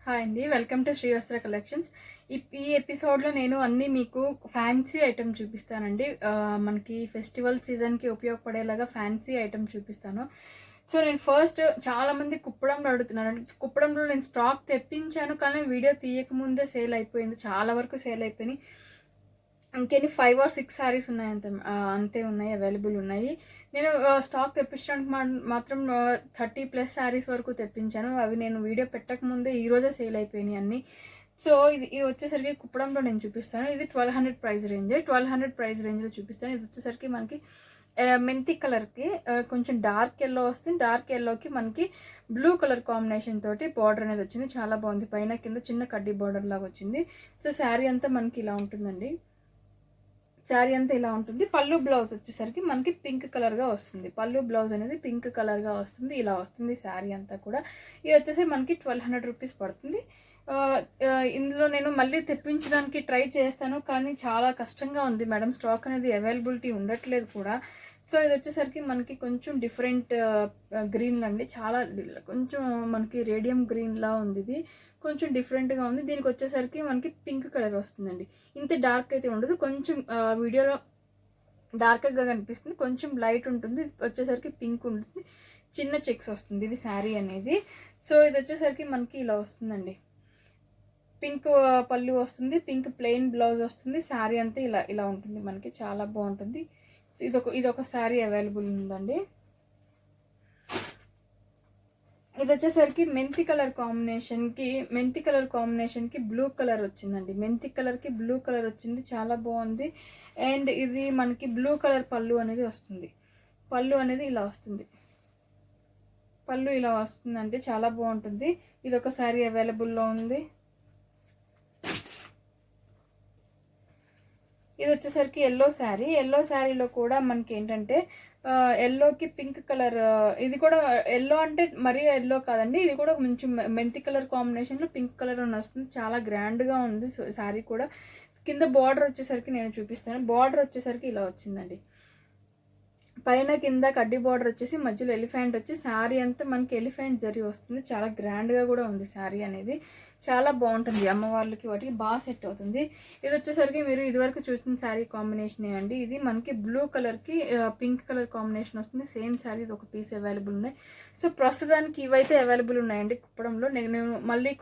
Hi అండి, welcome to శ్రీవస్త్ర collections. ఈ ఎపిసోడ్లో నేను అన్నీ మీకు ఫ్యాన్సీ ఐటమ్ చూపిస్తానండి. మనకి ఫెస్టివల్ సీజన్కి ఉపయోగపడేలాగా ఫ్యాన్సీ ఐటమ్ చూపిస్తాను. సో నేను ఫస్ట్ చాలామంది కుప్పడంలో అడుగుతున్నాను. కుప్పడంలో నేను స్టాక్ తెప్పించాను, కానీ వీడియో తీయకముందే సేల్ అయిపోయింది. చాలా వరకు సేల్ అయిపోయినాయి. ఇంకెన్ని 5 or 6 శారీస్ ఉన్నాయి, అంతే ఉన్నాయి, అవైలబుల్ ఉన్నాయి. నేను స్టాక్ తెప్పించడానికి మాత్రం 30+ శారీస్ వరకు తెప్పించాను. అవి నేను వీడియో పెట్టకముందే ఈరోజే సేల్ అయిపోయినాయి అన్నీ. సో ఇది వచ్చేసరికి కుప్పడంలో నేను చూపిస్తాను. ఇది 1200 ప్రైస్ రేంజ్. 1200 ప్రైస్ రేంజ్లో చూపిస్తాను. ఇది వచ్చేసరికి మనకి మెంతి కలర్కి కొంచెం డార్క్ ఎల్లో వస్తుంది. డార్క్ ఎల్లోకి మనకి బ్లూ కలర్ కాంబినేషన్ తోటి బార్డర్ అనేది వచ్చింది. చాలా బాగుంది. పైన కింద చిన్న కడ్డీ బార్డర్ లాగా వచ్చింది. సో శారీ అంతా మనకి ఇలా ఉంటుందండి. శారీ అంతా ఇలా ఉంటుంది. పళ్ళు బ్లౌజ్ వచ్చేసరికి మనకి పింక్ కలర్గా వస్తుంది. పళ్ళు బ్లౌజ్ అనేది పింక్ కలర్గా వస్తుంది. ఇలా వస్తుంది శారీ అంతా కూడా. ఇది వచ్చేసి మనకి 1200 రూపీస్ పడుతుంది. ఇందులో నేను మళ్ళీ తెప్పించడానికి ట్రై చేస్తాను, కానీ చాలా కష్టంగా ఉంది మేడం. స్టాక్ అనేది అవైలబిలిటీ ఉండట్లేదు కూడా. సో ఇది వచ్చేసరికి మనకి కొంచెం డిఫరెంట్ గ్రీన్లు అండి. చాలా కొంచెం మనకి రేడియం గ్రీన్లా ఉంది. ఇది కొంచెం డిఫరెంట్గా ఉంది. దీనికి వచ్చేసరికి మనకి పింక్ కలర్ వస్తుందండి. ఇంత డార్క్ అయితే ఉండదు. కొంచెం వీడియోలో డార్క్గా కనిపిస్తుంది, కొంచెం లైట్ ఉంటుంది. వచ్చేసరికి పింక్ ఉంటుంది, చిన్న చెక్స్ వస్తుంది ఇది శారీ అనేది. సో ఇది వచ్చేసరికి మనకి ఇలా వస్తుందండి. పింక్ పళ్ళు వస్తుంది, పింక్ ప్లెయిన్ బ్లౌజ్ వస్తుంది. శారీ అంతా ఇలా ఇలా ఉంటుంది మనకి. చాలా బాగుంటుంది. సో ఇదొక శారీ అవైలబుల్ ఉందండి. ఇది వచ్చేసరికి మెంతి కలర్ కాంబినేషన్కి బ్లూ కలర్ వచ్చిందండి. మెంతి కలర్కి బ్లూ కలర్ వచ్చింది. చాలా బాగుంది. అండ్ ఇది మనకి బ్లూ కలర్ పళ్ళు అనేది వస్తుంది. పళ్ళు అనేది ఇలా వస్తుంది. పళ్ళు ఇలా వస్తుందండి. చాలా బాగుంటుంది. ఇది ఒక శారీ అవైలబుల్లో ఉంది. ఇది వచ్చేసరికి ఎల్లో శారీలో కూడా మనకి ఏంటంటే ఎల్లోకి పింక్ కలర్. ఇది కూడా ఎల్లో అంటే మరీ ఎల్లో కాదండి. ఇది కూడా మంచి మెంతి కలర్ కాంబినేషన్లో పింక్ కలర్ అని వస్తుంది. చాలా గ్రాండ్గా ఉంది శారీ కూడా. కింద బార్డర్ వచ్చేసరికి నేను చూపిస్తాను. బార్డర్ వచ్చేసరికి ఇలా వచ్చిందండి. పైన కింద కడ్డీ బార్డర్ వచ్చేసి మధ్యలో ఎలిఫెంట్ వచ్చి శారీ అంతా మనకి ఎలిఫెంట్ జరీ వస్తుంది. చాలా గ్రాండ్గా కూడా ఉంది శారీ అనేది. చాలా బాగుంటుంది. అమ్మవార్లకి వాటికి బాగా సెట్ అవుతుంది. ఇది వచ్చేసరికి మీరు ఇదివరకు చూసిన శారీ కాంబినేషన్ అండి. ఇది మనకి బ్లూ కలర్కి పింక్ కలర్ కాంబినేషన్ వస్తుంది. సేమ్ శారీ ఇది ఒక పీస్ అవైలబుల్ ఉన్నాయి. సో ప్రస్తుతానికి ఇవైతే అవైలబుల్ ఉన్నాయండి కుప్పడంలో. నేను మళ్ళీ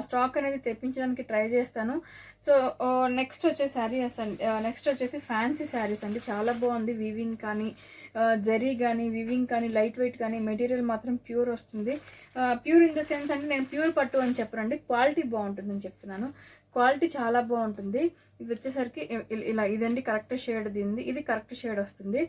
స్టాక్ అనేది తెప్పించడానికి ట్రై చేస్తాను. సో నెక్స్ట్ వచ్చేసి ఫ్యాన్సీ శారీస్ అండి. చాలా బాగుంది. వీవింగ్ కానీ జరీ కానీ వీవింగ్ కానీ లైట్ వెయిట్ కానీ మెటీరియల్ మాత్రం ప్యూర్ వస్తుంది. ప్యూర్ ఇన్ ద సెన్స్ అంటే నేను ప్యూర్ పట్టు అని చెప్పనండి, క్వాలిటీ బాగుంటుందని చెప్తున్నాను. క్వాలిటీ చాలా బాగుంటుంది. ఇది వచ్చేసరికి ఇలా ఇదండి కరెక్ట్ షేడ్ దీనిది. ఇది కరెక్ట్ షేడ్ వస్తుంది.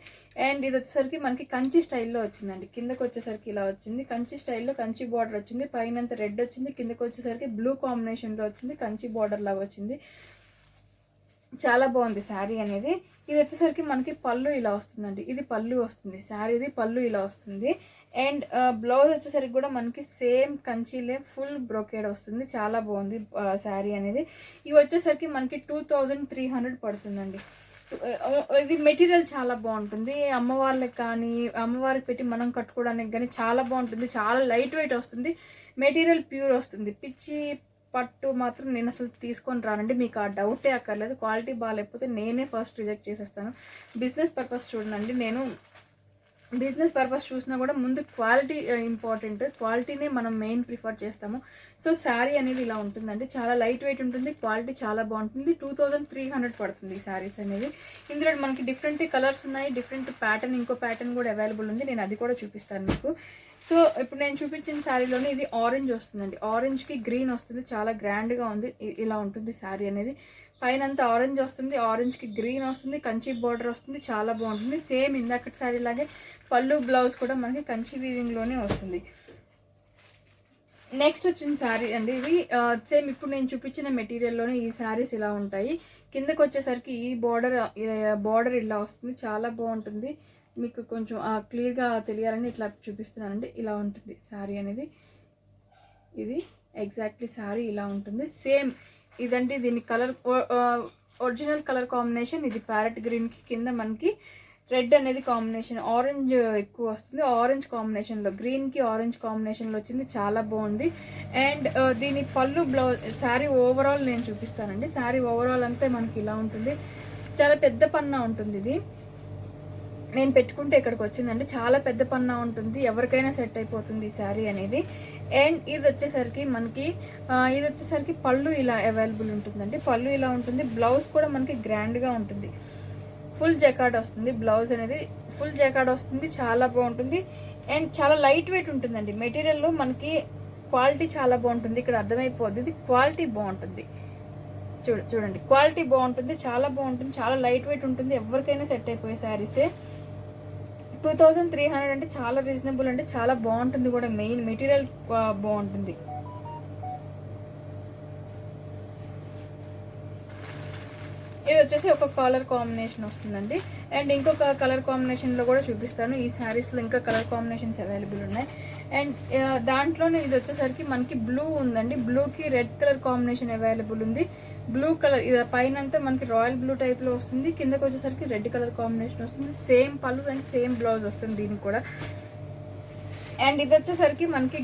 అండ్ ఇది వచ్చేసరికి మనకి కంచి స్టైల్లో వచ్చిందండి. కిందకు వచ్చేసరికి ఇలా వచ్చింది. కంచి స్టైల్లో కంచి బార్డర్ వచ్చింది. పైనంత రెడ్ వచ్చింది. కిందకు వచ్చేసరికి బ్లూ కాంబినేషన్లో వచ్చింది. కంచి బార్డర్ లాగా వచ్చింది. చాలా బాగుంది శారీ అనేది. ఇది వచ్చేసరికి మనకి పళ్ళు ఇలా వస్తుందండి. ఇది పళ్ళు వస్తుంది. శారీది పళ్ళు ఇలా వస్తుంది. అండ్ బ్లౌజ్ వచ్చేసరికి కూడా మనకి సేమ్ కంచిలే ఫుల్ బ్రోకేడ్ వస్తుంది. చాలా బాగుంది శారీ అనేది. ఇవి వచ్చేసరికి మనకి 2300 పడుతుందండి. ఇది మెటీరియల్ చాలా బాగుంటుంది. అమ్మవార్లకు కానీ అమ్మవారికి పెట్టి మనం కట్టుకోవడానికి కానీ చాలా బాగుంటుంది. చాలా లైట్ వెయిట్ వస్తుంది. మెటీరియల్ ప్యూర్ వస్తుంది. పిచ్చి పట్టు మాత్రం నేను అసలు తీసుకొని రానండి. మీకు ఆ డౌటే అక్కర్లేదు. క్వాలిటీ బాగాలేకపోతే నేనే ఫస్ట్ రిజెక్ట్ చేసేస్తాను. బిజినెస్ పర్పస్ చూడండి. నేను బిజినెస్ పర్పస్ చూసినా కూడా ముందు క్వాలిటీ ఇంపార్టెంట్. క్వాలిటీనే మనం మెయిన్ ప్రిఫర్ చేస్తాము. సో శారీ అనేది ఇలా ఉంటుందండి. చాలా లైట్ వెయిట్ ఉంటుంది. క్వాలిటీ చాలా బాగుంటుంది. 2300 పడుతుంది ఈ శారీస్ అనేది. ఇందులో మనకి డిఫరెంట్ కలర్స్ ఉన్నాయి. డిఫరెంట్ ప్యాటర్న్, ఇంకో ప్యాటర్న్ కూడా అవైలబుల్ ఉంది. నేను అది కూడా చూపిస్తాను మీకు. సో ఇప్పుడు నేను చూపించిన శారీలోనే ఇది ఆరెంజ్ వస్తుందండి. ఆరెంజ్కి గ్రీన్ వస్తుంది. చాలా గ్రాండ్గా ఉంది. ఇలా ఉంటుంది శారీ అనేది. పైన అంతా ఆరెంజ్ వస్తుంది. ఆరెంజ్కి గ్రీన్ వస్తుంది. కంచి బార్డర్ వస్తుంది. చాలా బాగుంటుంది. సేమ్ ఇందాకటి శారీ లాగే పళ్ళు బ్లౌజ్ కూడా మనకి కంచి వీవింగ్లోనే వస్తుంది. నెక్స్ట్ వచ్చిన శారీ అండి. ఇది సేమ్ ఇప్పుడు నేను చూపించిన మెటీరియల్లోనే ఈ శారీస్ ఇలా ఉంటాయి. కిందకు వచ్చేసరికి ఈ బార్డర్ ఇలా వస్తుంది. చాలా బాగుంటుంది. మీకు కొంచెం క్లియర్గా తెలియాలని ఇట్లా చూపిస్తున్నానండి. ఇలా ఉంటుంది శారీ అనేది. ఇది ఎగ్జాక్ట్లీ శారీ ఇలా ఉంటుంది. సేమ్ ఇదండి. దీని కలర్ ఒరిజినల్ కలర్ కాంబినేషన్ ఇది ప్యారెట్ గ్రీన్కి కింద మనకి రెడ్ అనేది కాంబినేషన్, ఆరెంజ్ ఎక్కువ వస్తుంది, ఆరెంజ్ కాంబినేషన్లో, గ్రీన్కి ఆరెంజ్ కాంబినేషన్లో వచ్చింది, చాలా బాగుంది. అండ్ దీని పళ్ళు బ్లౌజ్ శారీ ఓవరాల్ నేను చూపిస్తానండి. శారీ ఓవరాల్ అంతా మనకి ఇలా ఉంటుంది, చాలా పెద్ద పన్నా ఉంటుంది. ఇది నేను పెట్టుకుంటే ఇక్కడికి వచ్చిందండి, చాలా పెద్ద పన్నా ఉంటుంది, ఎవరికైనా సెట్ అయిపోతుంది ఈ శారీ అనేది. అండ్ ఇది వచ్చేసరికి పళ్ళు ఇలా అవైలబుల్ ఉంటుందండి, పళ్ళు ఇలా ఉంటుంది. బ్లౌజ్ కూడా మనకి గ్రాండ్గా ఉంటుంది, ఫుల్ జకార్డ్ వస్తుంది బ్లౌజ్ అనేది, ఫుల్ జకార్డ్ వస్తుంది, చాలా బాగుంటుంది. అండ్ చాలా లైట్ వెయిట్ ఉంటుందండి మెటీరియల్లో, మనకి క్వాలిటీ చాలా బాగుంటుంది. ఇక్కడ అర్థమైపోద్ది ఇది క్వాలిటీ బాగుంటుంది. చూడండి క్వాలిటీ బాగుంటుంది, చాలా బాగుంటుంది, చాలా లైట్ వెయిట్ ఉంటుంది, ఎవరికైనా సెట్ అయిపోయే శారీసే. 2300 అంటే చాలా రీజనబుల్ అండి, చాలా బాగుంటుంది కూడా, మెయిన్ మెటీరియల్ బాగుంటుంది. ఇది వచ్చేసి ఒక కలర్ కాంబినేషన్ వస్తుందండి. అండ్ ఇంకొక కలర్ కాంబినేషన్లో కూడా చూపిస్తాను. ఈ శారీస్లో ఇంకా కలర్ కాంబినేషన్స్ అవైలబుల్ ఉన్నాయి. అండ్ దాంట్లోనే ఇది వచ్చేసరికి మనకి బ్లూ ఉందండి, బ్లూకి రెడ్ కలర్ కాంబినేషన్ అవైలబుల్ ఉంది. బ్లూ కలర్ ఇది పైన అంతా మనకి రాయల్ బ్లూ టైప్లో వస్తుంది, కిందకి వచ్చేసరికి రెడ్ కలర్ కాంబినేషన్ వస్తుంది, సేమ్ పళ్ళు అండ్ సేమ్ బ్లౌజ్ వస్తుంది దీనికి కూడా. అండ్ ఇది వచ్చేసరికి మనకి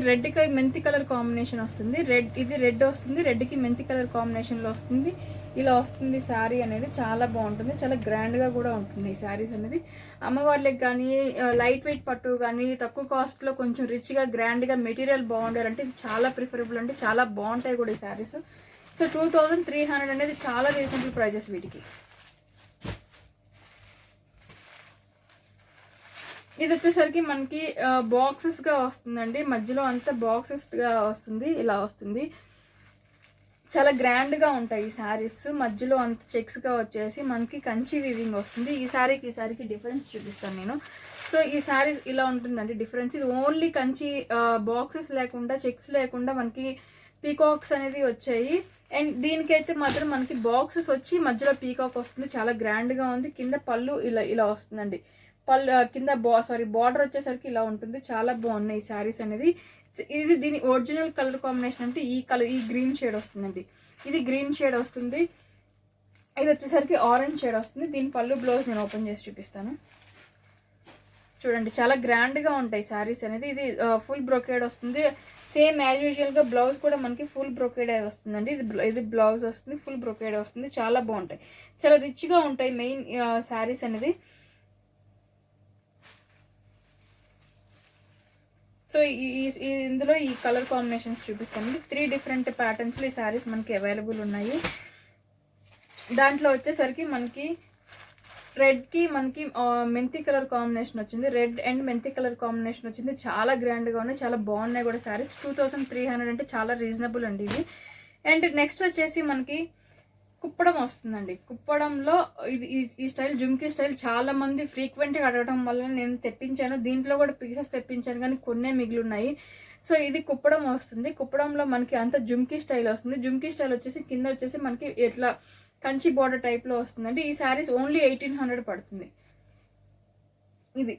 రెడ్కి మెంతి కలర్ కాంబినేషన్ వస్తుంది, ఇది రెడ్ వస్తుంది, రెడ్కి మెంతి కలర్ కాంబినేషన్లో వస్తుంది. ఇలా వస్తుంది శారీ అనేది, చాలా బాగుంటుంది, చాలా గ్రాండ్గా కూడా ఉంటుంది ఈ శారీస్ అనేది. అమ్మవార్లకి కానీ లైట్ వెయిట్ పట్టు కానీ తక్కువ కాస్ట్లో కొంచెం రిచ్గా గ్రాండ్గా మెటీరియల్ బాగుండాలంటే ఇది చాలా ప్రిఫరబుల్ అంటే, చాలా బాగుంటాయి కూడా ఈ శారీస్. సో 2300 అనేది చాలా రీజనబుల్ ప్రైజెస్ వీటికి. ఇది వచ్చేసరికి మనకి బాక్సెస్గా వస్తుందండి, మధ్యలో అంతా బాక్సెస్గా వస్తుంది, ఇలా వస్తుంది, చాలా గ్రాండ్గా ఉంటాయి ఈ శారీస్. మధ్యలో అంత చెక్స్గా వచ్చేసి మనకి కంచి వీవింగ్ వస్తుంది. ఈ శారీకి డిఫరెన్స్ చూపిస్తాను నేను. సో ఈ శారీస్ ఇలా ఉంటుందండి డిఫరెన్స్. ఇది ఓన్లీ కంచి బాక్సెస్ లేకుండా, చెక్స్ లేకుండా మనకి పీకాక్స్ అనేది వచ్చాయి. అండ్ దీనికైతే మాత్రం మనకి బాక్సెస్ వచ్చి మధ్యలో పీకాక్ వస్తుంది, చాలా గ్రాండ్గా ఉంది. కింద పళ్ళు ఇలా వస్తుందండి, కింద బార్డర్ వచ్చేసరికి ఇలా ఉంటుంది, చాలా బాగున్నాయి ఈ శారీస్ అనేది. ఇది దీని ఒరిజినల్ కలర్ కాంబినేషన్ అంటే ఈ గ్రీన్ షేడ్ వస్తుందండి, ఇది గ్రీన్ షేడ్ వస్తుంది. ఇది వచ్చేసరికి ఆరెంజ్ షేడ్ వస్తుంది. దీని పళ్ళు బ్లౌజ్ నేను ఓపెన్ చేసి చూపిస్తాను. చూడండి చాలా గ్రాండ్గా ఉంటాయి శారీస్ అనేది. ఇది ఫుల్ బ్రొకేడ్ వస్తుంది, సేమ్ యాజ్ యూజువల్గా బ్లౌజ్ కూడా మనకి ఫుల్ బ్రొకేడ్ వస్తుందండి. ఇది బ్లౌజ్ వస్తుంది, ఫుల్ బ్రొకేడ్ వస్తుంది, చాలా బాగుంటాయి, చాలా రిచ్గా ఉంటాయి మెయిన్ శారీస్ అనేది. సో ఇందులో ఈ కలర్ కాంబినేషన్స్ చూపిస్తాను. 3 డిఫరెంట్ ప్యాటర్న్స్లో ఈ శారీస్ మనకి అవైలబుల్ ఉన్నాయి. దాంట్లో వచ్చేసరికి మనకి రెడ్కి మనకి మెంతి కలర్ కాంబినేషన్ వచ్చింది, రెడ్ అండ్ మెంతి కలర్ కాంబినేషన్ వచ్చింది, చాలా గ్రాండ్గా ఉన్నాయి, చాలా బాగున్నాయి కూడా శారీస్. 2300 అంటే చాలా రీజనబుల్ అండి ఇది. అండ్ నెక్స్ట్ వచ్చేసి మనకి కుప్పడం వస్తుందండి. కుప్పడంలో ఈ స్టైల్ జుమ్కీ స్టైల్ చాలా మంది ఫ్రీక్వెంట్గా అడగడం వల్ల నేను తెప్పించాను, దీంట్లో కూడా పీసెస్ తెప్పించాను కానీ కొన్నే మిగిలిన్నాయి. సో ఇది కుప్పడం వస్తుంది, కుప్పడంలో మనకి అంత జుమ్కీ స్టైల్ వస్తుంది. జుమ్కీ స్టైల్ వచ్చేసి కింద వచ్చేసి మనకి ఇట్లా కంచి బార్డర్ టైప్లో వస్తుందండి. ఈ శారీస్ ఓన్లీ 1800 పడుతుంది. ఇది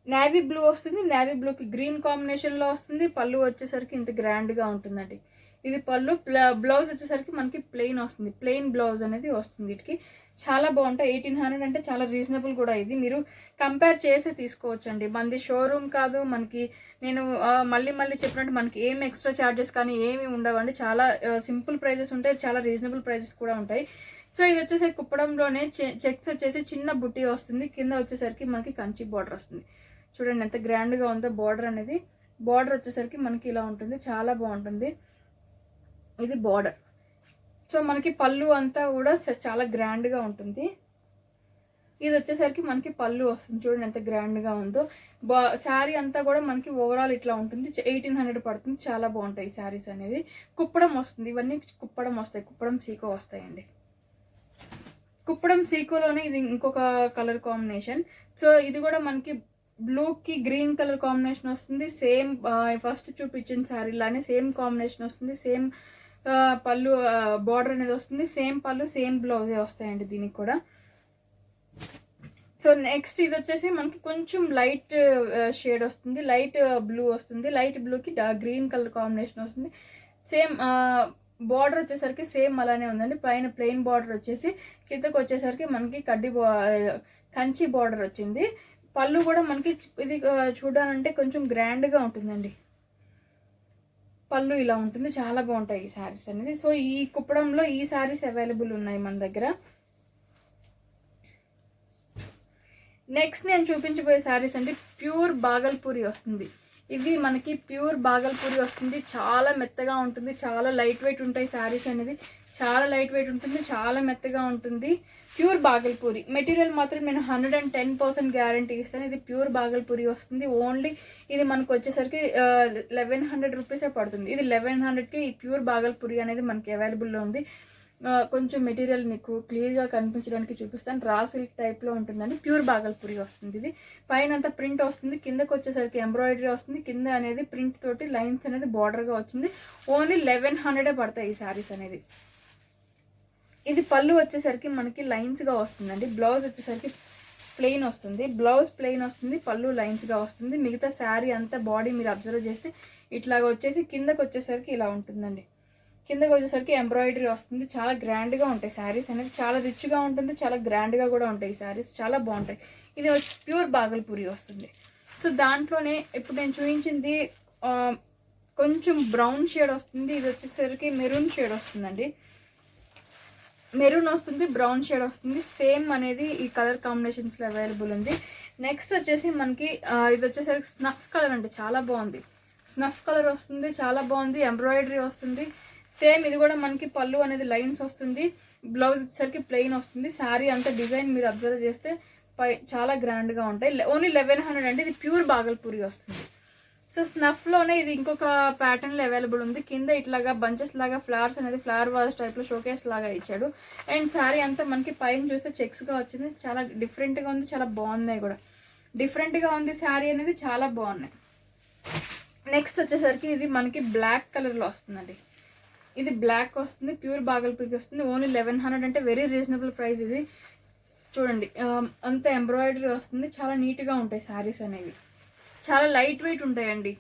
నేవీ బ్లూ వస్తుంది, నేవీ బ్లూకి గ్రీన్ కాంబినేషన్లో వస్తుంది. పళ్ళు వచ్చేసరికి ఇంత గ్రాండ్గా ఉంటుందండి. ఇది పళ్ళు, బ్లౌజ్ వచ్చేసరికి మనకి ప్లెయిన్ వస్తుంది, ప్లెయిన్ బ్లౌజ్ అనేది వస్తుంది. వీటికి చాలా బాగుంటాయి. 1800 అంటే చాలా రీజనబుల్ కూడా. ఇది మీరు కంపేర్ చేసి తీసుకోవచ్చు అండి, మనది షోరూమ్ కాదు. మనకి నేను మళ్ళీ చెప్పినట్టు మనకి ఏం ఎక్స్ట్రా ఛార్జెస్ కానీ ఏమి ఉండవండి, చాలా సింపుల్ ప్రైజెస్ ఉంటాయి, చాలా రీజనబుల్ ప్రైజెస్ కూడా ఉంటాయి. సో ఇది వచ్చేసరికి కుప్పడంలోనే చెక్స్ వచ్చేసి చిన్న బుట్టి వస్తుంది, కింద వచ్చేసరికి మనకి కంచి బార్డర్ వస్తుంది. చూడండి ఎంత గ్రాండ్గా ఉందో బార్డర్ అనేది. బార్డర్ వచ్చేసరికి మనకి ఇలా ఉంటుంది, చాలా బాగుంటుంది. ఇది బార్డర్. సో మనకి పళ్ళు అంతా కూడా చాలా గ్రాండ్గా ఉంటుంది. ఇది వచ్చేసరికి మనకి పళ్ళు వస్తుంది, చూడండి ఎంత గ్రాండ్గా ఉందో. శారీ అంతా కూడా మనకి ఓవరాల్ ఇట్లా ఉంటుంది. 1800 పడుతుంది, చాలా బాగుంటాయి ఈ శారీస్ అనేది. కుప్పడం వస్తుంది, ఇవన్నీ కుప్పడం వస్తాయి, కుప్పడం సీకో వస్తాయండి. కుప్పడం సీకోలోనే ఇది ఇంకొక కలర్ కాంబినేషన్. సో ఇది కూడా మనకి బ్లూకి గ్రీన్ కలర్ కాంబినేషన్ వస్తుంది, సేమ్ ఫస్ట్ చూపించిన శారీలానే సేమ్ కాంబినేషన్ వస్తుంది, సేమ్ పళ్ళు బార్డర్ అనేది వస్తుంది, సేమ్ పళ్ళు సేమ్ బ్లౌజే వస్తాయండి దీనికి కూడా. సో నెక్స్ట్ ఇది వచ్చేసి మనకి కొంచెం లైట్ షేడ్ వస్తుంది, లైట్ బ్లూ వస్తుంది, లైట్ బ్లూకి గ్రీన్ కలర్ కాంబినేషన్ వస్తుంది. సేమ్ బార్డర్ వచ్చేసరికి సేమ్ అలానే ఉందండి. పైన ప్లెయిన్ బార్డర్ వచ్చేసి కిందకు వచ్చేసరికి మనకి కంచి బార్డర్ వచ్చింది. పళ్ళు కూడా మనకి ఇది చూడాలంటే కొంచెం గ్రాండ్గా ఉంటుందండి. పళ్ళు ఇలా ఉంటుంది, చాలా బాగుంటాయి ఈ శారీస్ అనేది. సో ఈ కుప్పడంలో ఈ శారీస్ అవైలబుల్ ఉన్నాయి మన దగ్గర. నెక్స్ట్ నేను చూపించబోయే శారీస్ అంటే ప్యూర్ బాగల్పూరి వస్తుంది. ఇది మనకి ప్యూర్ బాగల్పూరి వస్తుంది. చాలా మెత్తగా ఉంటుంది, చాలా లైట్ వెయిట్ ఉంటాయి శారీస్ అనేది. చాలా లైట్ వెయిట్ ఉంటుంది, చాలా మెత్తగా ఉంటుంది. ప్యూర్ బాగల్పూరి మెటీరియల్ మాత్రం నేను 110% గ్యారంటీ ఇస్తాను. ఇది ప్యూర్ బాగల్పూరి వస్తుంది. ఓన్లీ ఇది మనకు వచ్చేసరికి 1100 రూపీసే పడుతుంది. ఇది 1100కి ఈ ప్యూర్ బాగల్పూరి అనేది మనకి అవైలబుల్లో ఉంది. కొంచెం మెటీరియల్ మీకు క్లియర్గా కనిపించడానికి చూపిస్తాను. రా సిల్క్ టైప్లో ఉంటుందండి. ప్యూర్ బాగల్పూరి వస్తుంది. ఇది పైన అంతా ప్రింట్ వస్తుంది, కిందకు వచ్చేసరికి ఎంబ్రాయిడరీ వస్తుంది. కింద అనేది ప్రింట్ తోటి లైన్స్ అనేది బార్డర్గా వచ్చింది. ఓన్లీ 1100 పడతాయి ఈ శారీస్ అనేది. ఇది పళ్ళు వచ్చేసరికి మనకి లైన్స్గా వస్తుందండి. బ్లౌజ్ వచ్చేసరికి ప్లెయిన్ వస్తుంది. బ్లౌజ్ ప్లెయిన్ వస్తుంది, పళ్ళు లైన్స్గా వస్తుంది. మిగతా శారీ అంతా బాడీ మీరు అబ్జర్వ్ చేస్తే ఇట్లాగా వచ్చేసి కిందకు వచ్చేసరికి ఇలా ఉంటుందండి. కిందకు వచ్చేసరికి ఎంబ్రాయిడరీ వస్తుంది. చాలా గ్రాండ్గా ఉంటాయి శారీస్ అనేది. చాలా రిచ్గా ఉంటుంది, చాలా గ్రాండ్గా కూడా ఉంటాయి ఈ శారీస్. చాలా బాగుంటాయి. ఇది వచ్చి ప్యూర్ బాగల్పూరి వస్తుంది. సో దాంట్లోనే ఇప్పుడు నేను చూపించింది కొంచెం బ్రౌన్ షేడ్ వస్తుంది. ఇది వచ్చేసరికి మెరూన్ షేడ్ వస్తుందండి. మెరూన్ వస్తుంది, బ్రౌన్ షేడ్ వస్తుంది. సేమ్ అనేది ఈ కలర్ కాంబినేషన్స్లో అవైలబుల్ ఉంది. నెక్స్ట్ వచ్చేసి మనకి ఇది వచ్చేసరికి స్నఫ్ కలర్ అండి. చాలా బాగుంది. స్నఫ్ కలర్ వస్తుంది, చాలా బాగుంది. ఎంబ్రాయిడరీ వస్తుంది. సేమ్ ఇది కూడా మనకి పళ్ళు అనేది లైన్స్ వస్తుంది. బ్లౌజ్ వచ్చేసరికి ప్లెయిన్ వస్తుంది. శారీ అంతా డిజైన్ మీరు అబ్జర్వ్ చేస్తే చాలా గ్రాండ్గా ఉంటాయి. ఓన్లీ 1100 అంటే ఇది ప్యూర్ బాగల్పూరి వస్తుంది. సో స్నఫ్లోనే ఇది ఇంకొక ప్యాటర్న్లో అవైలబుల్ ఉంది. కింద ఇట్లాగా బంచెస్ లాగా ఫ్లవర్స్ అనేది ఫ్లవర్ వాజ్ టైప్లో షోకేస్ లాగా ఇచ్చాడు. అండ్ శారీ అంతా మనకి పైన చూస్తే చెక్స్గా వచ్చింది. చాలా డిఫరెంట్గా ఉంది, చాలా బాగున్నాయి కూడా. డిఫరెంట్గా ఉంది శారీ అనేది, చాలా బాగున్నాయి. నెక్స్ట్ వచ్చేసరికి ఇది మనకి బ్లాక్ కలర్లో వస్తుందండి. ఇది బ్లాక్ వస్తుంది, ప్యూర్ బాగల్పూరికి వస్తుంది. ఓన్లీ 1100 అంటే వెరీ రీజనబుల్ ప్రైస్. ఇది చూడండి, అంత ఎంబ్రాయిడరీ వస్తుంది. చాలా నీట్గా ఉంటాయి శారీస్ అనేవి. చాలా లైట్ వెయిట్ ఉంటాయండి.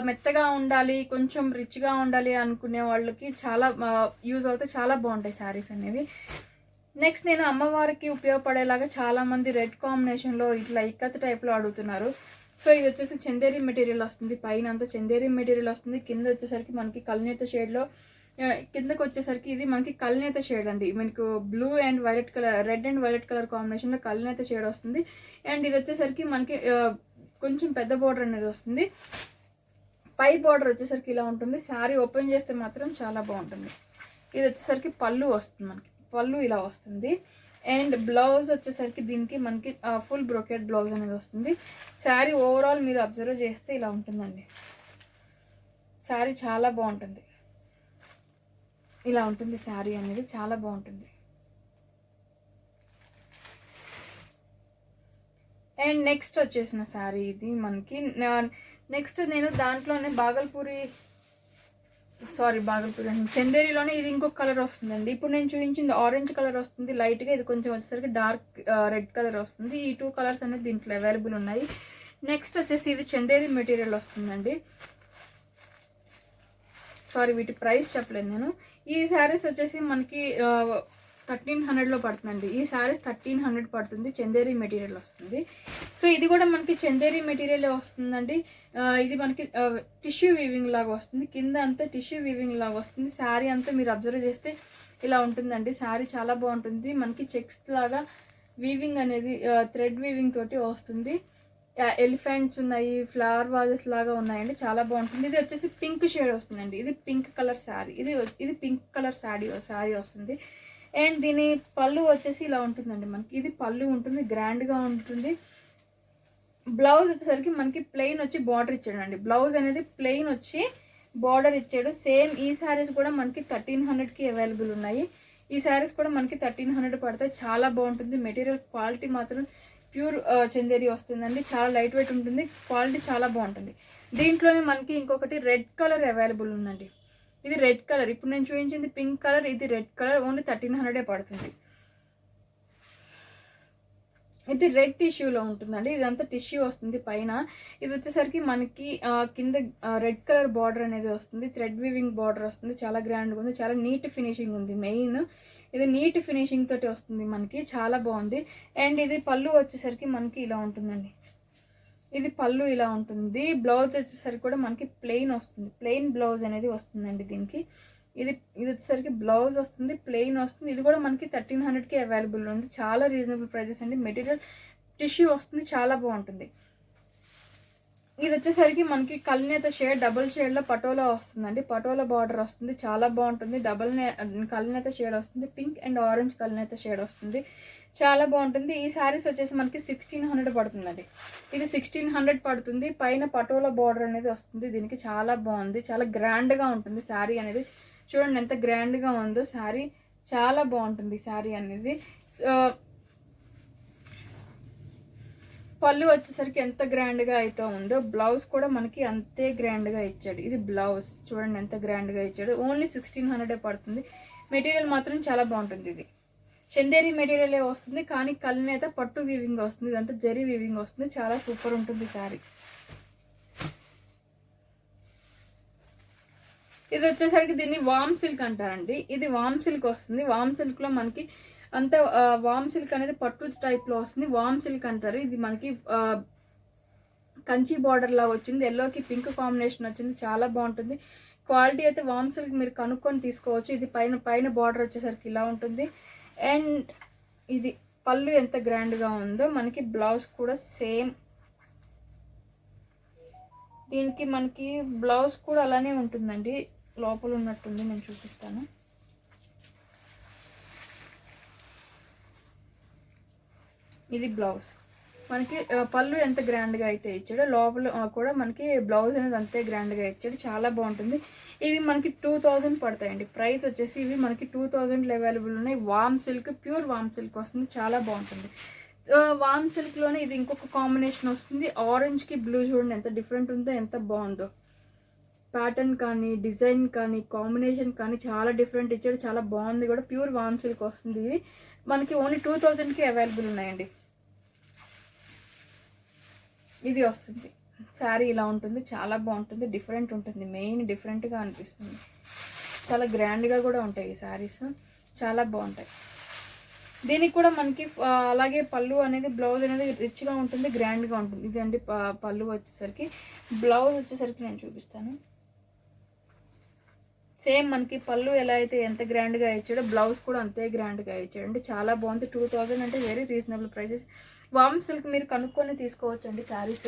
మెత్తగా ఉండాలి, కొంచెం రిచ్గా ఉండాలి అనుకునే వాళ్ళకి చాలా యూజ్ అవుతాయి. చాలా బాగుంటాయి శారీస్ అనేవి. నెక్స్ట్ నేను అమ్మవారికి ఉపయోగపడేలాగా చాలామంది రెడ్ కాంబినేషన్లో ఇట్లా ఇక్కత్ టైప్లో అడుగుతున్నారు. సో ఇది వచ్చేసి చందేరి మెటీరియల్ వస్తుంది. పైన అంతా చందేరి మెటీరియల్ వస్తుంది. కింద వచ్చేసరికి మనకి కల్నేత షేడ్లో, కిందకు వచ్చేసరికి ఇది మనకి కల్నేత షేడ్ అండి. మనకు blue and violet colour, red and violet colour కాంబినేషన్లో కల్నేత షేడ్ వస్తుంది. అండ్ ఇది వచ్చేసరికి మనకి కొంచెం పెద్ద బార్డర్ అనేది వస్తుంది. పై బార్డర్ వచ్చేసరికి ఇలా ఉంటుంది. శారీ ఓపెన్ చేస్తే మాత్రం చాలా బాగుంటుంది. ఇది వచ్చేసరికి పళ్ళు వస్తుంది. మనకి పళ్ళు ఇలా వస్తుంది. అండ్ బ్లౌజ్ వచ్చేసరికి దీనికి మనకి ఫుల్ బ్రోకెట్ బ్లౌజ్ అనేది వస్తుంది. శారీ ఓవరాల్ మీరు అబ్జర్వ్ చేస్తే ఇలా ఉంటుందండి. శారీ చాలా బాగుంటుంది. ఇలా ఉంటుంది శారీ అనేది, చాలా బాగుంటుంది. అండ్ నెక్స్ట్ వచ్చేసిన శారీ ఇది మనకి. నెక్స్ట్ నేను దాంట్లోనే బాగల్పూరి చందేరిలోనే ఇది ఇంకొక కలర్ వస్తుందండి. ఇప్పుడు నేను చూపించింది ఆరెంజ్ కలర్ వస్తుంది లైట్గా. ఇది కొంచెం వచ్చేసరికి డార్క్ రెడ్ కలర్ వస్తుంది. ఈ 2 కలర్స్ అనేది దీంట్లో అవైలబుల్ ఉన్నాయి. నెక్స్ట్ వచ్చేసి ఇది చందేరి మెటీరియల్ వస్తుందండి. సారీ, వీటి ప్రైస్ చెప్పలేదు నేను. ఈ శారీస్ వచ్చేసి మనకి 1300లో పడుతుందండి. ఈ శారీస్ 1300 పడుతుంది. చందేరి మెటీరియల్ వస్తుంది. సో ఇది కూడా మనకి చందేరి మెటీరియల్ వస్తుందండి. ఇది మనకి టిష్యూ వీవింగ్ లాగా వస్తుంది. కింద అంతా టిష్యూ వీవింగ్ లాగా వస్తుంది. శారీ అంతా మీరు అబ్జర్వ్ చేస్తే ఇలా ఉంటుందండి. శారీ చాలా బాగుంటుంది. మనకి చెక్స్ లాగా వీవింగ్ అనేది థ్రెడ్ వీవింగ్ తోటి వస్తుంది. ఎలిఫెంట్స్ ఉన్నాయి, ఫ్లవర్ వాజెస్ లాగా ఉన్నాయండి. చాలా బాగుంటుంది. ఇది వచ్చేసి పింక్ షేడ్ వస్తుందండి. ఇది పింక్ కలర్ శారీ. ఇది పింక్ కలర్ శారీ వస్తుంది. అండ్ దీని పళ్ళు వచ్చేసి ఇలా ఉంటుందండి. మనకి ఇది పళ్ళు ఉంటుంది, గ్రాండ్గా ఉంటుంది. బ్లౌజ్ వచ్చేసరికి మనకి ప్లెయిన్ వచ్చి బార్డర్ ఇచ్చాడండి. బ్లౌజ్ అనేది ప్లెయిన్ వచ్చి బార్డర్ ఇచ్చాడు. సేమ్ ఈ శారీస్ కూడా మనకి 1300కి అవైలబుల్ ఉన్నాయి. ఈ శారీస్ కూడా మనకి 1300 పడతాయి. చాలా బాగుంటుంది. మెటీరియల్ క్వాలిటీ మాత్రం ప్యూర్ చందేరి వస్తుందండి. చాలా లైట్ వెయిట్ ఉంటుంది. క్వాలిటీ చాలా బాగుంటుంది. దీంట్లోనే మనకి ఇంకొకటి రెడ్ కలర్ అవైలబుల్ ఉందండి. ఇది రెడ్ కలర్. ఇప్పుడు నేను చూపించింది పింక్ కలర్, ఇది రెడ్ కలర్. ఓన్లీ 1300 పడుతుంది. ఇది రెడ్ టిష్యూలో ఉంటుందండి. ఇదంతా టిష్యూ వస్తుంది పైన. ఇది వచ్చేసరికి మనకి కింద రెడ్ కలర్ బార్డర్ అనేది వస్తుంది. థ్రెడ్ వీవింగ్ బార్డర్ వస్తుంది. చాలా గ్రాండ్గా ఉంది. చాలా నీట్ ఫినిషింగ్ ఉంది. మెయిన్ ఇది నీట్ ఫినిషింగ్ తోటి వస్తుంది మనకి. చాలా బాగుంది. అండ్ ఇది పళ్ళు వచ్చేసరికి మనకి ఇలా ఉంటుందండి. ఇది పళ్ళు ఇలా ఉంటుంది. బ్లౌజ్ వచ్చేసరికి కూడా మనకి ప్లెయిన్ వస్తుంది. ప్లెయిన్ బ్లౌజ్ అనేది వస్తుందండి దీనికి. ఇది వచ్చేసరికి బ్లౌజ్ వస్తుంది, ప్లెయిన్ వస్తుంది. ఇది కూడా మనకి 1300కి అవైలబుల్ ఉంది. చాలా రీజనబుల్ ప్రైజెస్ అండి. మెటీరియల్ టిష్యూ వస్తుంది, చాలా బాగుంటుంది. ఇది వచ్చేసరికి మనకి కల్నేత షేడ్, డబుల్ షేడ్లో పటోలా వస్తుందండి. పటోలా బార్డర్ వస్తుంది, చాలా బాగుంటుంది. కల్నేత షేడ్ వస్తుంది. పింక్ అండ్ ఆరెంజ్ కల్నేత షేడ్ వస్తుంది, చాలా బాగుంటుంది. ఈ శారీస్ వచ్చేసి మనకి 1600 పడుతుందండి. ఇది 1600 పడుతుంది. పైన పటోలా బార్డర్ అనేది వస్తుంది. దీనికి చాలా బాగుంది, చాలా గ్రాండ్గా ఉంటుంది శారీ అనేది. చూడండి ఎంత గ్రాండ్గా ఉందో శారీ, చాలా బాగుంటుంది శారీ అనేది. పళ్ళు వచ్చేసరికి ఎంత గ్రాండ్గా అయితే ఉందో బ్లౌజ్ కూడా మనకి అంతే గ్రాండ్గా ఇచ్చాడు. ఇది బ్లౌజ్ చూడండి ఎంత గ్రాండ్గా ఇచ్చాడు. ఓన్లీ 1600 పడుతుంది. మెటీరియల్ మాత్రం చాలా బాగుంటుంది. ఇది చందేరి మెటీరియలే వస్తుంది, కానీ కల్నేత పట్టు వీవింగ్ వస్తుంది. ఇదంతా జరీ వీవింగ్ వస్తుంది. చాలా సూపర్ ఉంటుంది శారీ. ఇది వచ్చేసరికి దీన్ని వామ్ సిల్క్ అంటారండి. ఇది వామ్ సిల్క్ వస్తుంది. వామ్ సిల్క్లో మనకి అంత వామ్ సిల్క్ అనేది పట్టు టైప్లో వస్తుంది. వామ్ సిల్క్ అంటారు. ఇది మనకి కంచి బార్డర్ లాగా వచ్చింది. ఎల్లోకి పింక్ కాంబినేషన్ వచ్చింది, చాలా బాగుంటుంది. క్వాలిటీ అయితే వామ్ సిల్క్ మీరు కనుక్కొని తీసుకోవచ్చు. ఇది పైన బార్డర్ వచ్చేసరికి ఇలా ఉంటుంది. అండ్ ఇది పళ్ళు ఎంత గ్రాండ్గా ఉందో మనకి బ్లౌజ్ కూడా సేమ్. దీనికి మనకి బ్లౌజ్ కూడా అలానే ఉంటుందండి, లోపల ఉన్నట్టుంది. నేను చూపిస్తాను. ఇది బ్లౌజ్ మనకి పళ్ళు ఎంత గ్రాండ్గా అయితే ఇచ్చాడో లోపల కూడా మనకి బ్లౌజ్ అనేది అంతే గ్రాండ్గా ఇచ్చాడు. చాలా బాగుంటుంది. ఇవి మనకి 2000 పడతాయండి. ప్రైస్ వచ్చేసి ఇవి మనకి 2000 అవైలబుల్ ఉన్నాయి. వామ్ సిల్క్, ప్యూర్ వామ్ సిల్క్ వస్తుంది, చాలా బాగుంటుంది. వామ్ సిల్క్లోనే ఇది ఇంకొక కాంబినేషన్ వస్తుంది. ఆరెంజ్కి బ్లూ చూడండి ఎంత డిఫరెంట్ ఉందో, ఎంత బాగుందో. ప్యాటర్న్ కానీ, డిజైన్ కానీ, కాంబినేషన్ కానీ చాలా డిఫరెంట్ ఇచ్చాడు. చాలా బాగుంది కూడా. ప్యూర్ వామ్ సిల్క్ వస్తుంది. ఇది మనకి ఓన్లీ 2000కి అవైలబుల్ ఉన్నాయండి. ఇది వస్తుంది శారీ ఇలా ఉంటుంది, చాలా బాగుంటుంది. డిఫరెంట్ ఉంటుంది, మెయిన్ డిఫరెంట్గా అనిపిస్తుంది. చాలా గ్రాండ్గా కూడా ఉంటాయి ఈ శారీస్, చాలా బాగుంటాయి. దీనికి కూడా మనకి అలాగే పళ్ళు అనేది, బ్లౌజ్ అనేది రిచ్గా ఉంటుంది, గ్రాండ్గా ఉంటుంది. ఇది అండి పళ్ళు వచ్చేసరికి. బ్లౌజ్ వచ్చేసరికి నేను చూపిస్తాను. సేమ్ మనకి పళ్ళు ఎలా అయితే ఎంత గ్రాండ్గా ఇచ్చాడో బ్లౌజ్ కూడా అంతే గ్రాండ్గా ఇచ్చాడు అండి. చాలా బాగుంది. 2000 అంటే వెరీ రీజనబుల్ ప్రైసెస్. వామ్ సిల్క్ మీరు కనుక్కొని తీసుకోవచ్చు అండి శారీస్.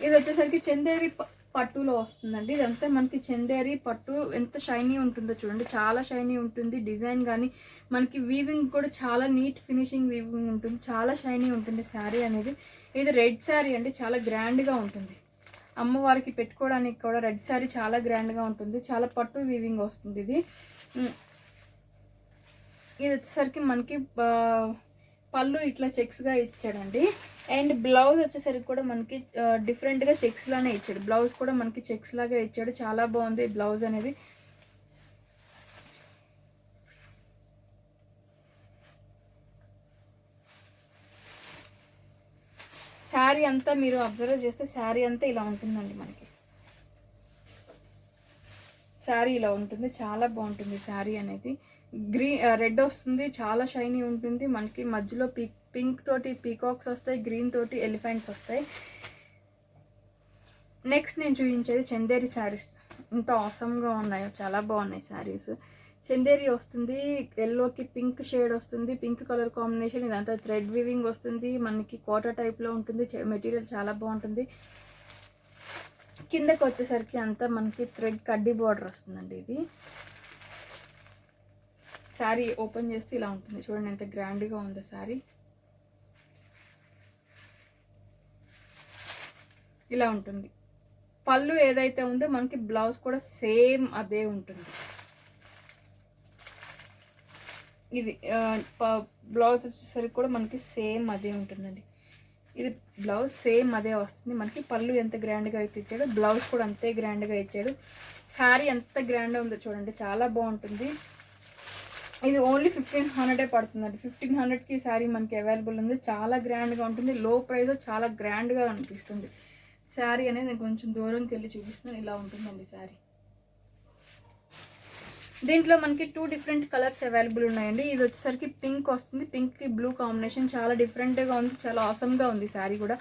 ఇది వచ్చేసరికి చందేరి పట్టులో వస్తుందండి. ఇదంతా మనకి చందేరి పట్టు. ఎంత షైనీ ఉంటుందో చూడండి, చాలా షైనీ ఉంటుంది. డిజైన్ కానీ మనకి వీవింగ్ కూడా చాలా నీట్ ఫినిషింగ్ వీవింగ్ ఉంటుంది, చాలా షైనీ ఉంటుంది శారీ అనేది. ఇది రెడ్ శారీ అండి, చాలా గ్రాండ్గా ఉంటుంది. అమ్మవారికి పెట్టుకోవడానికి కూడా రెడ్ శారీ చాలా గ్రాండ్గా ఉంటుంది. చాలా పట్టు వీవింగ్ వస్తుంది. ఇది వచ్చేసరికి మనకి పళ్ళు ఇట్లా చెక్స్గా ఇచ్చాడండి. అండ్ బ్లౌజ్ వచ్చేసరికి కూడా మనకి డిఫరెంట్గా చెక్స్లానే ఇచ్చాడు. బ్లౌజ్ కూడా మనకి చెక్స్ లాగా ఇచ్చాడు. చాలా బాగుంది బ్లౌజ్ అనేది. శారీ అంతా మీరు అబ్జర్వ్ చేస్తే శారీ అంతా ఇలా ఉంటుందండి. మనకి శారీ ఇలా ఉంటుంది, చాలా బాగుంటుంది శారీ అనేది. రెడ్ వస్తుంది, చాలా షైనీ ఉంటుంది. మనకి మధ్యలో పింక్ తోటి పీకాక్స్ వస్తాయి, గ్రీన్ తోటి ఎలిఫెంట్స్ వస్తాయి. నెక్స్ట్ నేను చూపించేది చందేరి శారీస్. ఇంత ఆసమ్గా ఉన్నాయో, చాలా బాగున్నాయి శారీస్. చందేరి వస్తుంది, ఎల్లోకి పింక్ షేడ్ వస్తుంది, పింక్ కలర్ కాంబినేషన్. ఇదంతా థ్రెడ్ వీవింగ్ వస్తుంది, మనకి కోటా టైప్లో ఉంటుంది. మెటీరియల్ చాలా బాగుంటుంది. కిందకి వచ్చేసరికి అంతా మనకి థ్రెడ్ కడ్డీ బార్డర్ వస్తుందండి. ఇది శారీ ఓపెన్ చేస్తే ఇలా ఉంటుంది. చూడండి ఎంత గ్రాండ్గా ఉందో శారీ. ఇలా ఉంటుంది. పళ్ళు ఏదైతే ఉందో మనకి బ్లౌజ్ కూడా సేమ్ అదే ఉంటుంది. ఇది బ్లౌజ్ వచ్చేసరికి కూడా మనకి సేమ్ అదే ఉంటుందండి. ఇది బ్లౌజ్ సేమ్ అదే వస్తుంది. మనకి పళ్ళు ఎంత గ్రాండ్గా అయితే ఇచ్చాడో బ్లౌజ్ కూడా అంతే గ్రాండ్గా ఇచ్చాడు. శారీ ఎంత గ్రాండ్గా ఉందో చూడండి, చాలా బాగుంటుంది. ఇది ఓన్లీ 1500 పడుతుందండి. 1500కి ఈ శారీ మనకి అవైలబుల్ ఉంది. చాలా గ్రాండ్గా ఉంటుంది. లో ప్రైస్ చాలా గ్రాండ్గా అనిపిస్తుంది శారీ అనేది. నేను కొంచెం దూరంకి వెళ్ళి చూపిస్తున్నాను. ఇలా ఉంటుందండి శారీ. దీంట్లో మనకి 2 డిఫరెంట్ కలర్స్ అవైలబుల్ ఉన్నాయండి. ఇది వచ్చేసరికి పింక్ వస్తుంది. పింక్కి బ్లూ కాంబినేషన్ చాలా డిఫరెంట్గా ఉంది. చాలా ఆసమ్గా ఉంది శారీ కూడా.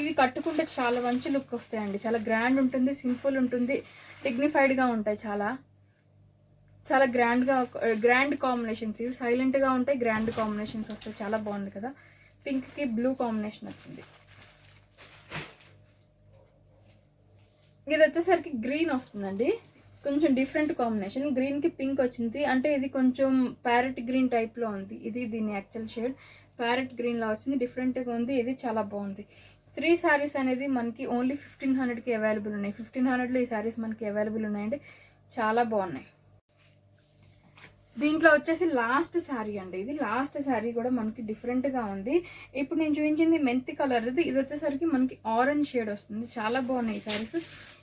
ఇవి కట్టుకుంటే చాలా మంచి లుక్ వస్తాయండి. చాలా గ్రాండ్ ఉంటుంది, సింపుల్ ఉంటుంది, డిగ్నిఫైడ్గా ఉంటాయి. చాలా చాలా గ్రాండ్ కాంబినేషన్స్. ఇవి సైలెంట్గా ఉంటాయి, గ్రాండ్ కాంబినేషన్స్ వస్తాయి. చాలా బాగుంది కదా. పింక్కి బ్లూ కాంబినేషన్ వచ్చింది. ఇది వచ్చేసరికి గ్రీన్ వస్తుందండి. కొంచెం డిఫరెంట్ కాంబినేషన్. గ్రీన్కి పింక్ వచ్చింది. అంటే ఇది కొంచెం ప్యారెట్ గ్రీన్ టైప్లో ఉంది. ఇది దీని యాక్చువల్ షేడ్ ప్యారెట్ గ్రీన్లో వచ్చింది. డిఫరెంట్గా ఉంది. ఇది చాలా బాగుంది. 3 శారీస్ అనేది మనకి ఓన్లీ 1500కి అవైలబుల్ ఉన్నాయి. 1500లో ఈ శారీస్ మనకి అవైలబుల్ ఉన్నాయండి. చాలా బాగున్నాయి. దీంట్లో వచ్చేసి లాస్ట్ శారీ అండి. ఇది లాస్ట్ శారీ కూడా మనకి డిఫరెంట్గా ఉంది. ఇప్పుడు నేను చూపించింది మెంతి కలర్. ఇది వచ్చేసరికి మనకి ఆరెంజ్ షేడ్ వస్తుంది. చాలా బాగున్నాయి ఈ శారీస్.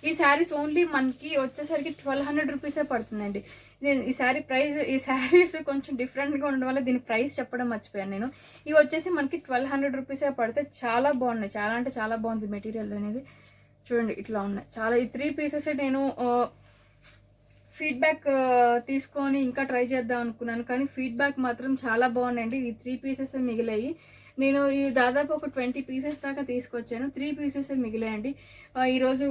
ఈ శారీస్ ఓన్లీ మనకి వచ్చేసరికి 1200 రూపీసే పడుతుందండి. ఈ శారీస్ కొంచెం డిఫరెంట్గా ఉండడం వల్ల దీని ప్రైస్ చెప్పడం మర్చిపోయాను నేను. ఇవి వచ్చేసి మనకి 1200 రూపీసే పడితే చాలా బాగున్నాయి. చాలా అంటే చాలా బాగుంది మెటీరియల్ అనేది. చూడండి ఇట్లా ఉన్నాయి. చాలా ఈ 3 పీసెస్ నేను ఫీడ్బ్యాక్ తీసుకొని ఇంకా ట్రై చేద్దాం అనుకున్నాను. కానీ ఫీడ్బ్యాక్ మాత్రం చాలా బాగున్నాయండి. ఈ 3 పీసెస్ మిగిలాయి. నేను ఈ దాదాపు ఒక 20 పీసెస్ దాకా తీసుకొచ్చాను. 3 పీసెస్ మిగిలాయండి. ఈరోజు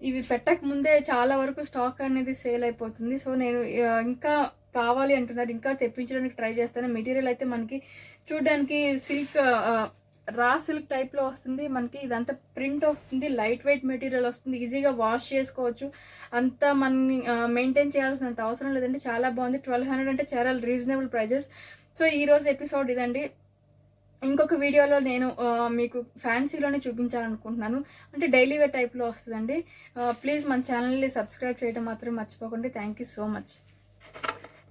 ఇవి పెట్టక ముందే చాలా వరకు స్టాక్ అనేది సేల్ అయిపోతుంది. సో నేను ఇంకా కావాలి అంటున్నారు, ఇంకా తెప్పించడానికి ట్రై చేస్తాను. మెటీరియల్ అయితే మనకి చూడడానికి రా సిల్క్ టైప్లో వస్తుంది. మనకి ఇదంతా ప్రింట్ వస్తుంది. లైట్ వెయిట్ మెటీరియల్ వస్తుంది. ఈజీగా వాష్ చేసుకోవచ్చు. అంతా మనని మెయింటైన్ చేయాల్సినంత అవసరం లేదండి. చాలా బాగుంది. 1200 అంటే చాలా రీజనబుల్ ప్రైజెస్. సో ఈరోజు ఎపిసోడ్ ఇదండి. ఇంకొక వీడియోలో నేను మీకు ఫ్యాన్సీలోనే చూపించాలనుకుంటున్నాను. అంటే డైలీ వేర్ టైప్లో వస్తుందండి. ప్లీజ్ మన ఛానల్ని సబ్స్క్రైబ్ చేయడం మాత్రం మర్చిపోకండి. Thank you so much.